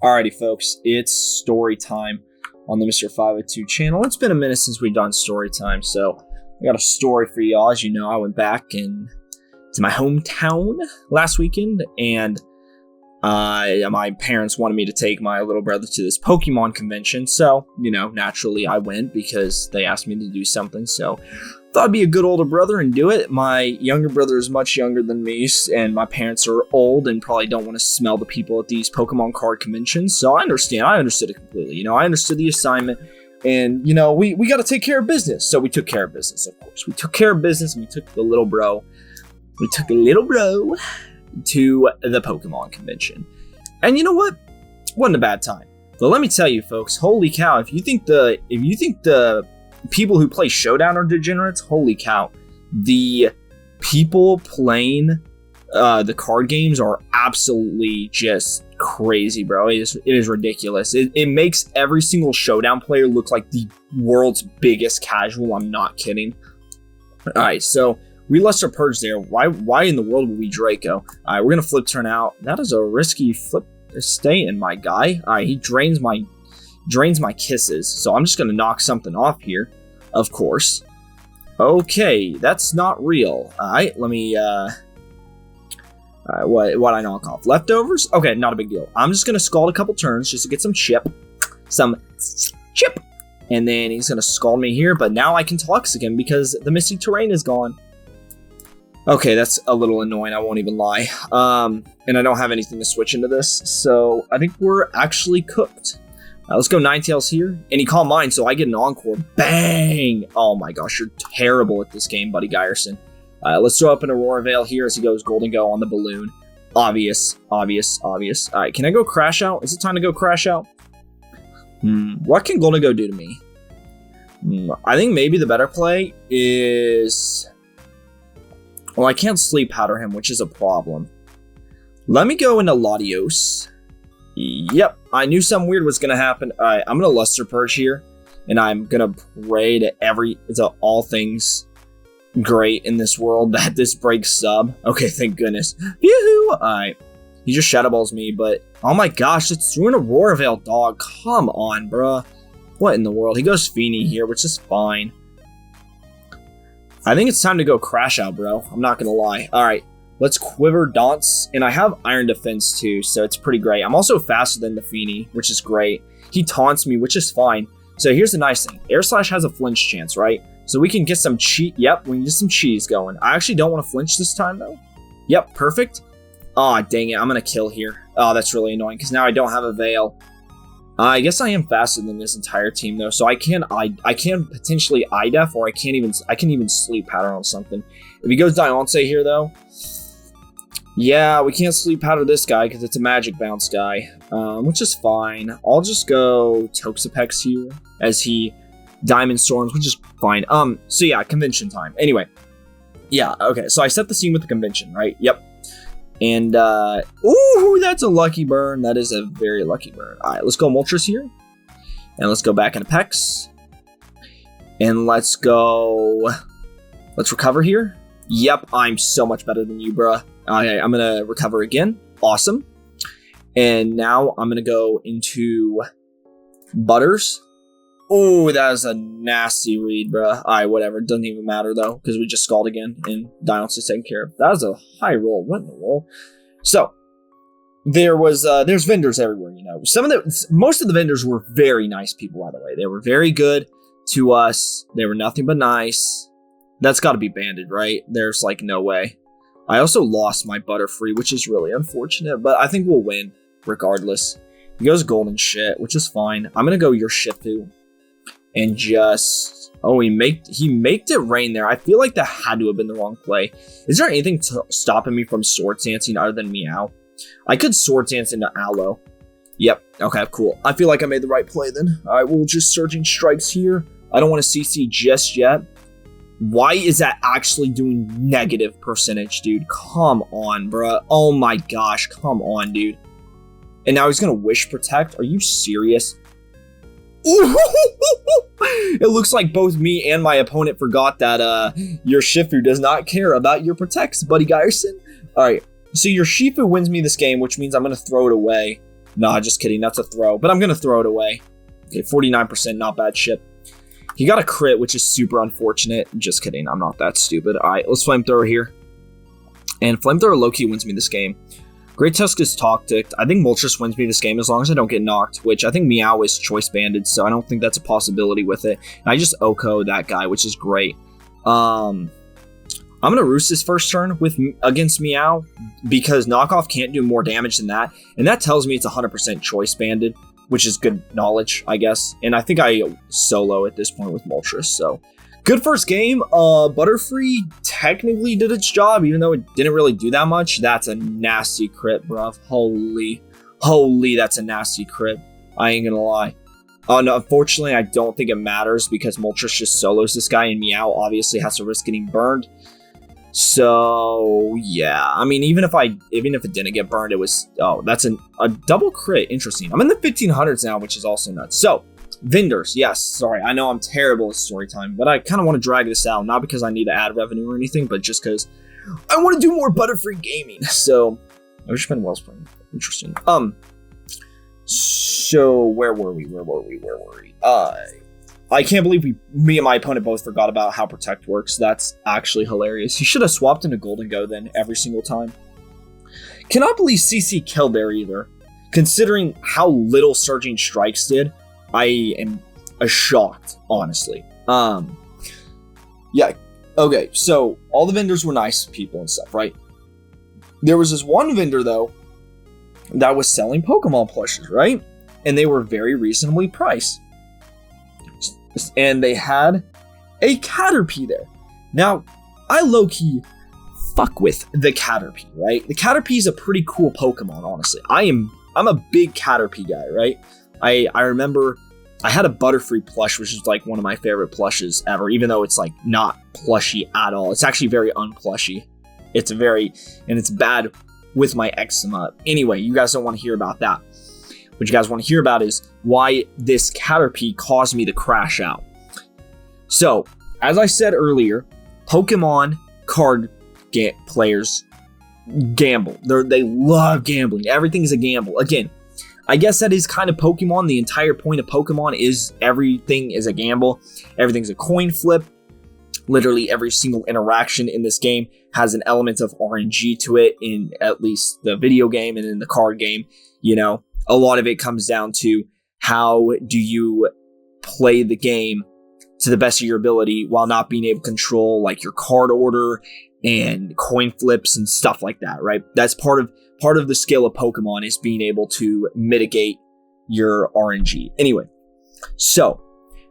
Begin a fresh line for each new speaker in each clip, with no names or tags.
Alrighty, folks, it's story time on the Mr. 502 channel. It's been a minute since we've done story time, so I got a story for y'all. As you know, I went back to my hometown last weekend, and my parents wanted me to take my little brother to this Pokemon convention. So, naturally I went because they asked me to do something. So thought I'd be a good older brother and do it. My younger brother is much younger than me, and my parents are old and probably don't want to smell the people at these Pokemon card conventions. So I understood it completely. I understood the assignment, and we got to take care of business. So we took care of business, of course. We took care of business, and we took the little bro. To the Pokemon convention. And you know what? Wasn't a bad time. But let me tell you, folks, holy cow, if you think the people who play Showdown are degenerates, holy cow. The people playing the card games are absolutely just crazy, bro. It is ridiculous. It makes every single Showdown player look like the world's biggest casual. I'm not kidding. Alright, so we Luster Purge there. Why in the world would we Draco? Alright, we're gonna flip turn out. That is a risky flip stay in, my guy. Alright, he drains my kisses. So I'm just gonna knock something off here, of course. Okay, that's not real. Alright, let me what I knock off? Leftovers? Okay, not a big deal. I'm just gonna scald a couple turns just to get some chip. And then he's gonna scald me here, but now I can Toxic him because the Misty Terrain is gone. Okay, that's a little annoying, I won't even lie. And I don't have anything to switch into this, so I think we're actually cooked. Let's go Ninetales here. And he called mine, so I get an Encore. Bang! Oh my gosh, you're terrible at this game, buddy Geyerson. Let's throw up an Aurora Veil here as he goes Golden Go on the balloon. Obvious. Alright, can I go Crash Out? Is it time to go Crash Out? What can Golden Go do to me? I think maybe the better play is... Well, I can't Sleep Powder him, which is a problem. Let me go into Latios. Yep, I knew something weird was going to happen. Alright, I'm going to Luster Purge here. And I'm going to pray to all things great in this world that this breaks sub. Okay, thank goodness. Yoo-hoo! Alright, he just Shadow Balls me, but... Oh my gosh, it's through an Aurora Veil, dog. Come on, bruh. What in the world? He goes Feeny here, which is fine. I think it's time to go Crash Out, bro. I'm not gonna lie. Alright, let's Quiver Dance. And I have Iron Defense too, so it's pretty great. I'm also faster than the Feeny, which is great. He taunts me, which is fine. So here's the nice thing. Air Slash has a flinch chance, right? So we can get some cheat. Yep, we can get some cheese going. I actually don't want to flinch this time, though. Yep, perfect. Aw, dang it. I'm gonna kill here. Oh, that's really annoying, because now I don't have a Veil. I guess I am faster than this entire team though, so I can potentially IDEF, or I can even Sleep Powder on something. If he goes Dialance here though, yeah, we can't Sleep Powder this guy because it's a Magic Bounce guy, which is fine. I'll just go Toxapex here as he Diamond Storms, which is fine. So yeah, convention time. Anyway, yeah, okay, so I set the scene with the convention, right? Yep. And, ooh, that's a lucky burn. That is a very lucky burn. All right, let's go Moltres here. And let's go back into Pex. And let's recover here. Yep, I'm so much better than you, bruh. Okay, I'm going to recover again. Awesome. And now I'm going to go into Butters. Oh, that is a nasty read, bruh. Alright, whatever. Doesn't even matter, though, because we just Scald again, and Dialance is taken care of. That was a high roll. What in the world? So, there's vendors everywhere, most of the vendors were very nice people, by the way. They were very good to us. They were nothing but nice. That's got to be banded, right? There's, no way. I also lost my Butterfree, which is really unfortunate, but I think we'll win, regardless. He goes Golden Shit, which is fine. I'm going to go urshifu. And just... Oh, he made it rain there. I feel like that had to have been the wrong play. Is there anything stopping me from Sword Dancing other than Meow? I could Sword Dance into Aloe. Yep. Okay, cool. I feel like I made the right play then. Alright, we'll just Surging Strikes here. I don't want to CC just yet. Why is that actually doing negative percentage, dude? Come on, bruh. Oh my gosh. Come on, dude. And now he's going to Wish Protect? Are you serious? It looks like both me and my opponent forgot that Urshifu does not care about your protects, buddy Geyerson. Alright, so Urshifu wins me this game, which means I'm going to throw it away. Nah, just kidding. That's a throw. But I'm going to throw it away. Okay, 49%. Not bad shit. He got a crit, which is super unfortunate. Just kidding. I'm not that stupid. All right, let's flamethrower here. And flamethrower low-key wins me this game. Great Tusk is Toxic. I think Moltres wins me this game as long as I don't get knocked, which I think Meow is choice banded, so I don't think that's a possibility with it. And I just Oko that guy, which is great. I'm gonna roost this first turn against Meow because knockoff can't do more damage than that, and that tells me it's 100% choice banded, which is good knowledge, I guess. And I think I solo at this point with Moltres, so good first game. Butterfree technically did its job, even though it didn't really do that much. That's a nasty crit, bruv. Holy, that's a nasty crit. I ain't gonna lie. No, unfortunately, I don't think it matters because Moltres just solos this guy, and Meow obviously has to risk getting burned. So yeah, I mean, even if it didn't get burned, it was that's a double crit. Interesting. I'm in the 1500s now, which is also nuts. So vendors, yes. Sorry, I know I'm terrible at story time, but I kind of want to drag this out, not because I need to add revenue or anything, but just because I want to do more Butterfree gaming. So I wish been Wellspring. Interesting. So where were we? I can't believe me and my opponent both forgot about how Protect works. That's actually hilarious. He should have swapped into Golden Go then every single time. Cannot believe CC killed there either. Considering how little Surging Strikes did, I am shocked, honestly. Yeah, okay, so all the vendors were nice people and stuff, right? There was this one vendor, though, that was selling Pokemon plushes, right? And they were very reasonably priced. And they had a Caterpie there. Now, I low-key fuck with the Caterpie, right? The Caterpie is a pretty cool Pokemon, honestly. I'm a big Caterpie guy, right? I remember I had a Butterfree plush, which is like one of my favorite plushes ever, even though it's like not plushy at all. It's actually very unplushy. And it's bad with my eczema. Anyway, you guys don't want to hear about that. What you guys want to hear about is why this Caterpie caused me to crash out. So, as I said earlier, Pokemon card players gamble. They love gambling. Everything's a gamble. Again, I guess that is kind of Pokemon. The entire point of Pokemon is everything is a gamble. Everything's a coin flip. Literally every single interaction in this game has an element of RNG to it, in at least the video game and in the card game. You know, a lot of it comes down to how do you play the game to the best of your ability while not being able to control like your card order and coin flips and stuff like that, right? That's part of the skill of Pokemon, is being able to mitigate your RNG. Anyway, so,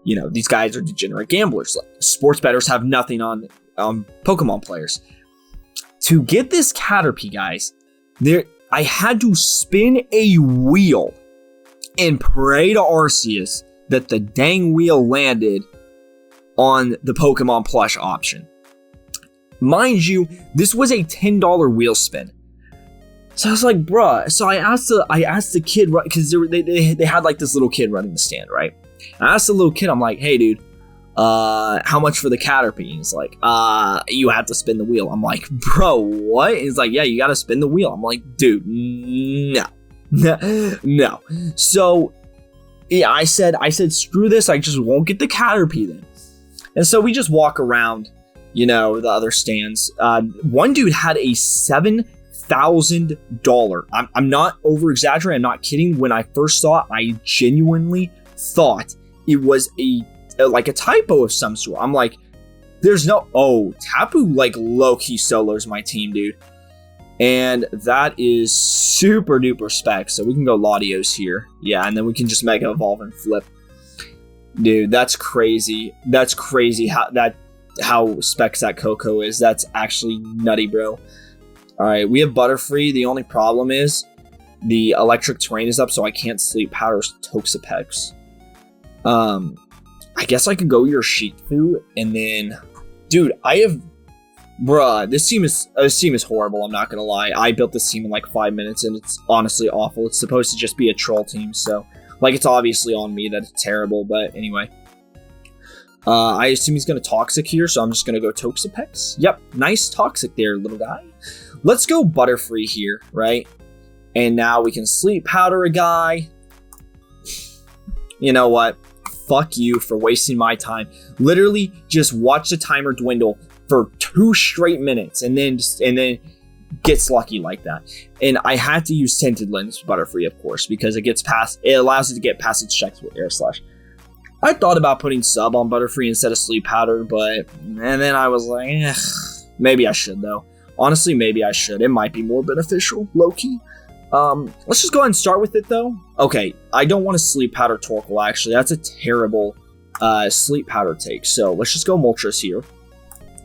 you know, these guys are degenerate gamblers. Like, sports bettors have nothing on Pokemon players. To get this Caterpie, guys, I had to spin a wheel and pray to Arceus that the dang wheel landed on the Pokemon plush option. Mind you, this was a $10 wheel spin. So I was like, bruh. So I asked the kid, right, because they had like this little kid running the stand, right? I asked the little kid, I'm like, hey dude, how much for the Caterpie? And he's like, you have to spin the wheel. I'm like, bro, what? He's like, yeah, you gotta spin the wheel. I'm like, dude, no. No. So yeah, I said, screw this, I just won't get the Caterpie then. And so we just walk around, you know, the other stands. One dude had a $7,000. I'm not over exaggerating. I'm not kidding. When I first saw it, I genuinely thought it was like a typo of some sort. I'm like, there's no, Tapu like low-key solos my team, dude. And that is super duper spec. So we can go Latios here. Yeah, and then we can just Mega Evolve and flip. Dude, that's crazy. That's crazy how specs that Coco is. That's actually nutty, bro. Alright, we have Butterfree. The only problem is the electric terrain is up, so I can't sleep powders Toxapex. I guess I could go Urshifu, and then, dude, this team is horrible. I'm not gonna lie. I built this team in like 5 minutes, and it's honestly awful. It's supposed to just be a troll team, so like it's obviously on me that it's terrible. But anyway, I assume he's gonna Toxic here, so I'm just gonna go Toxapex. Yep, nice Toxic there, little guy. Let's go Butterfree here, right? And now we can sleep powder a guy. You know what? Fuck you for wasting my time. Literally just watch the timer dwindle for 2 straight minutes and then gets lucky like that. And I had to use tinted lens Butterfree, of course, because it allows it to get past its checks with air slash. I thought about putting sub on Butterfree instead of sleep powder, and then I was like, maybe I should though. Honestly, maybe I should. It might be more beneficial, low-key. Let's just go ahead and start with it though. Okay, I don't want to sleep powder Torkoal actually. That's a terrible sleep powder take. So let's just go Moltres here.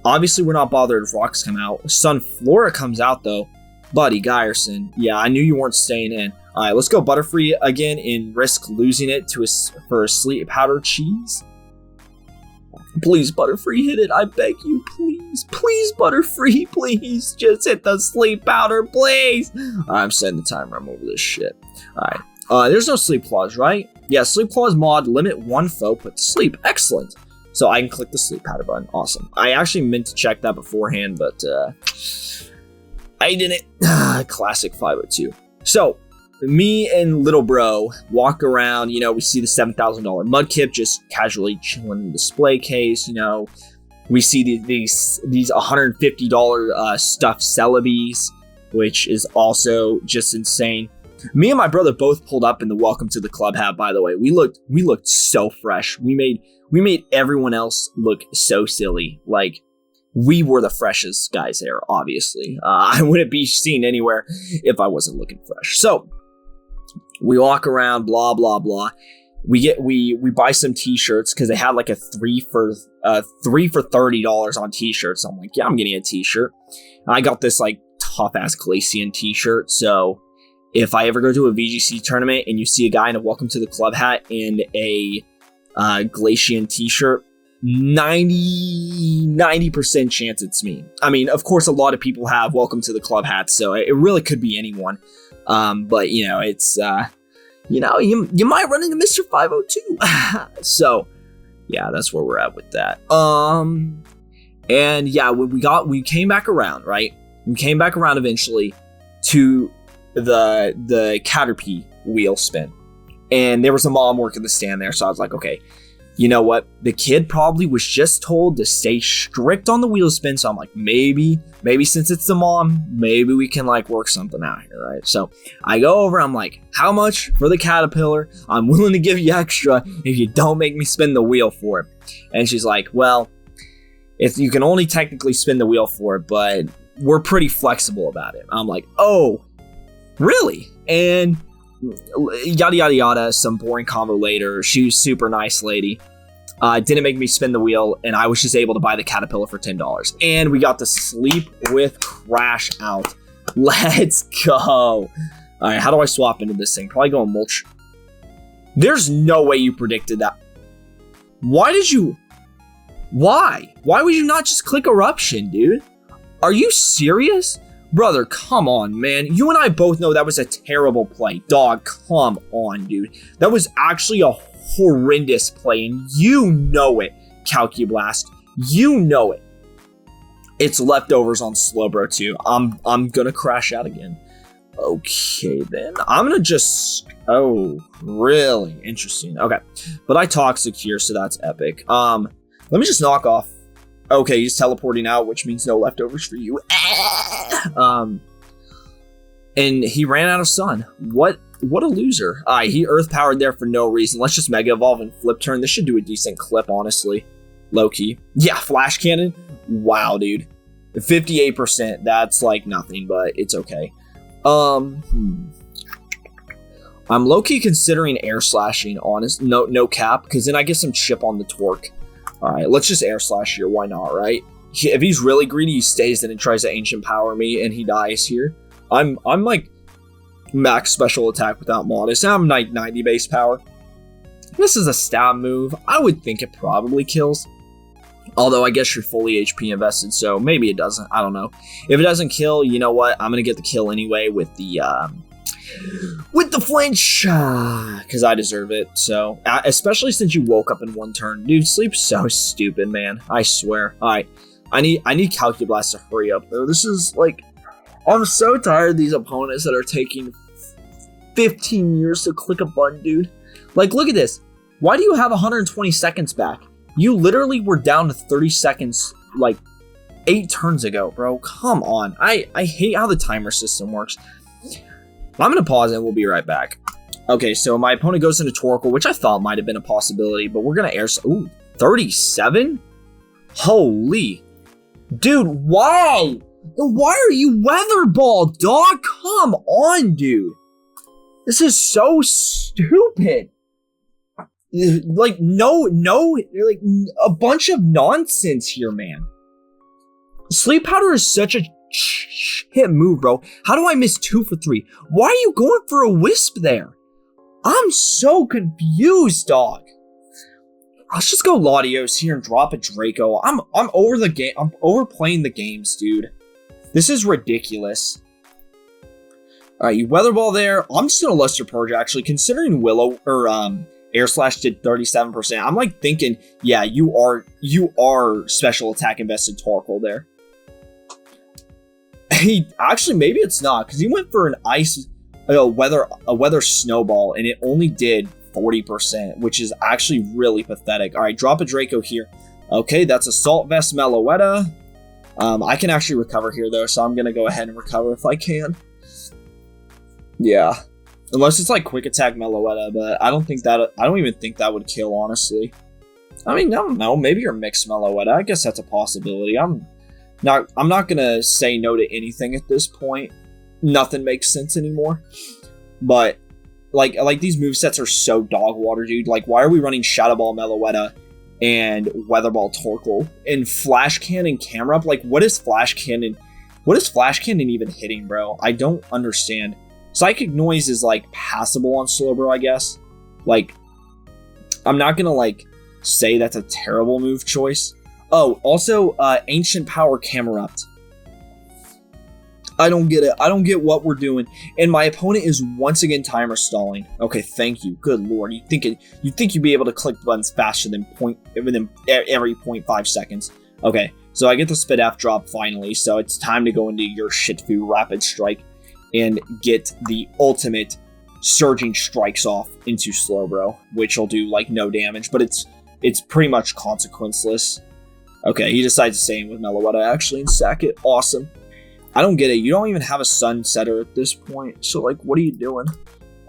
Obviously, we're not bothered if rocks come out. Sunflora comes out though. Buddy, Geyerson. Yeah, I knew you weren't staying in. All right, let's go Butterfree again and risk losing it for a sleep powder cheese. Please, Butterfree, hit it. I beg you, please. Please, Butterfree, please. Just hit the sleep powder, please. I'm setting the timer. I'm over this shit. All right. There's no sleep clause, right? Yeah, sleep clause mod, limit 1 foe, put to sleep. Excellent. So I can click the sleep powder button. Awesome. I actually meant to check that beforehand, but I didn't. Classic 502. So me and little bro walk around, we see the $7,000 Mudkip just casually chilling in the display case, we see these $150 stuffed Celebes, which is also just insane. Me and my brother both pulled up in the welcome to the club hat, by the way. We looked so fresh. We made everyone else look so silly. Like, we were the freshest guys there, obviously. I wouldn't be seen anywhere if I wasn't looking fresh. So we walk around, blah blah blah. We buy some t-shirts because they had like a 3 for $30 on t-shirts. So I'm like, yeah, I'm getting a t-shirt. I got this like tough ass Glaceon t-shirt. So if I ever go to a VGC tournament and you see a guy in a welcome to the club hat and a Glaceon t-shirt, 90% chance it's me. I mean, of course, a lot of people have welcome to the club hats, so it really could be anyone. But it's you might run into Mr. 502. So yeah, that's where we're at with that. And yeah, we came back around, right? We came back around eventually to the Caterpie wheel spin, and there was a mom working the stand there, so I was like, okay, you know what? The kid probably was just told to stay strict on the wheel spin. So I'm like, maybe since it's the mom, maybe we can like work something out here, right? So I go over, I'm like, how much for the Caterpillar? I'm willing to give you extra if you don't make me spin the wheel for it. And she's like, well, you can only technically spin the wheel for it, but we're pretty flexible about it. I'm like, oh, really? And yada yada yada, some boring combo later. She was super nice lady. Didn't make me spin the wheel, and I was just able to buy the Caterpillar for $10. And we got to sleep with Crash out. Let's go. All right, how do I swap into this thing? Probably go on mulch. There's no way you predicted that. Why would you not just click Eruption, dude? Are you serious? Brother, come on, man. You and I both know that was a terrible play. Dog, come on, dude. That was actually a horrendous play, and you know it, Calcublast. You know it. It's leftovers on Slowbro, too. I'm gonna crash out again. Okay, then. I'm gonna just... Oh, really? Interesting. Okay. But I Toxic here, so that's epic. Let me just knock off. Okay, he's teleporting out, which means no leftovers for you. And he ran out of sun. What a loser. He earth powered there for no reason. Let's just Mega Evolve and Flip Turn. This should do a decent clip, honestly. Low key. Yeah, Flash Cannon. Wow, dude. 58%. That's like nothing, but it's okay. I'm low key considering air slashing, honest. No cap, because then I get some chip on the torque. All right, let's just air slash here. Why not, right? If he's really greedy, he stays in and tries to ancient power me, and he dies here. I'm like max special attack without modest. I'm like 90 base power. This is a stab move. I would think it probably kills. Although I guess you're fully HP invested, so maybe it doesn't. I don't know. If it doesn't kill, you know what? I'm gonna get the kill anyway with the flinch, because I deserve it. So, especially since you woke up in one turn, dude. Sleep's so stupid, man. I swear. All right, I need Calcublast to hurry up though. This is like, I'm so tired of these opponents that are taking 15 years to click a button, dude. Like, look at this. Why do you have 120 seconds back? You literally were down to 30 seconds, like, 8 turns ago, bro. Come on. I hate how the timer system works. I'm going to pause and we'll be right back. Okay, so my opponent goes into Torkoal, which I thought might have been a possibility, but we're going to air... Ooh, 37? Holy. Dude, why? Why are you Weatherball, dog? Come on, dude. This is so stupid. Like, like, a bunch of nonsense here, man. Sleep Powder is such a shit move, bro. How do I miss 2 for 3? Why are you going for a Wisp there? I'm so confused, dog. Let's just go Latios here and drop a Draco. I'm over the game. I'm overplaying the games, dude. This is ridiculous. All right, you Weather Ball there. I'm just gonna Luster Purge, actually, considering Willow or Air Slash did 37%. I'm like thinking, yeah, you are special attack invested Torkoal there. He actually, maybe it's not, because he went for an ice, a weather snowball, and it only did 40%, which is actually really pathetic. All right, drop a Draco here. Okay, that's Assault Vest Meloetta. I can actually recover here though, so I'm gonna go ahead and recover if I can. Yeah, unless it's like Quick Attack Meloetta, but I don't even think that would kill, honestly. I mean, I don't know. Maybe you're Mixed Meloetta. I guess that's a possibility. I'm not gonna say no to anything at this point. Nothing makes sense anymore. But like these movesets are so dog water, dude. Like, why are we running Shadow Ball Meloetta and Weather Ball Torkoal and Flash Cannon Camera Up? Like, what is Flash Cannon even hitting, bro? I don't understand. Psychic Noise is like passable on Slowbro, I guess. Like, I'm not gonna like say that's a terrible move choice. Oh, also Ancient Power Camerupt. I don't get it. I don't get what we're doing. And my opponent is once again timer stalling. Okay, thank you. Good lord. You'd think you'd be able to click buttons faster than every 0.5 seconds. Okay, so I get the Spit F drop finally. So it's time to go into your urshifu-r Rapid Strike and get the ultimate Surging Strikes off into Slowbro, which will do like no damage, but it's pretty much consequenceless. Okay, he decides to stay in with Meloetta actually and sack it. Awesome. I don't get it. You don't even have a Sun Setter at this point. So, like, what are you doing?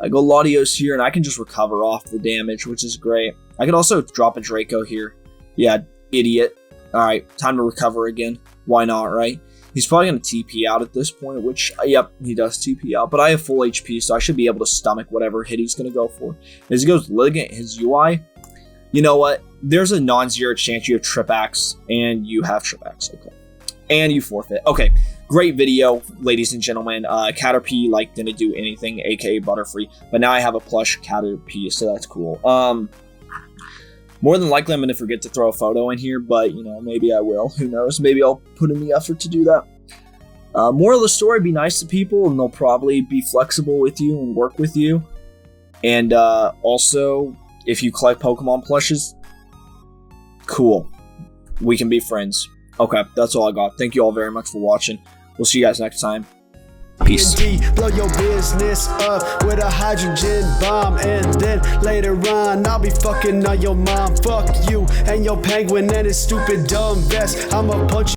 I go Latios here, and I can just recover off the damage, which is great. I could also drop a Draco here. Yeah, idiot. All right, time to recover again. Why not, right? He's probably going to TP out at this point, which, yep, he does TP out. But I have full HP, so I should be able to stomach whatever hit he's going to go for. As he goes Ligant, his UI, you know what? There's a non-zero chance you have Trip Axe, and you have Trip Axe. Okay. And you forfeit. Okay. Great video, ladies and gentlemen. Caterpie, like, didn't do anything, aka Butterfree. But now I have a plush Caterpie, so that's cool. More than likely, I'm going to forget to throw a photo in here, but, you know, maybe I will. Who knows? Maybe I'll put in the effort to do that. Moral of the story, be nice to people, and they'll probably be flexible with you and work with you. And also, if you collect Pokemon plushes, cool. We can be friends. Okay, that's all I got. Thank you all very much for watching. We'll see you guys next time. Peace.
Blow your business up with a hydrogen bomb, and then later on I'll be fucking on your mom. Fuck you and your penguin and his stupid dumb vest. I'ma punch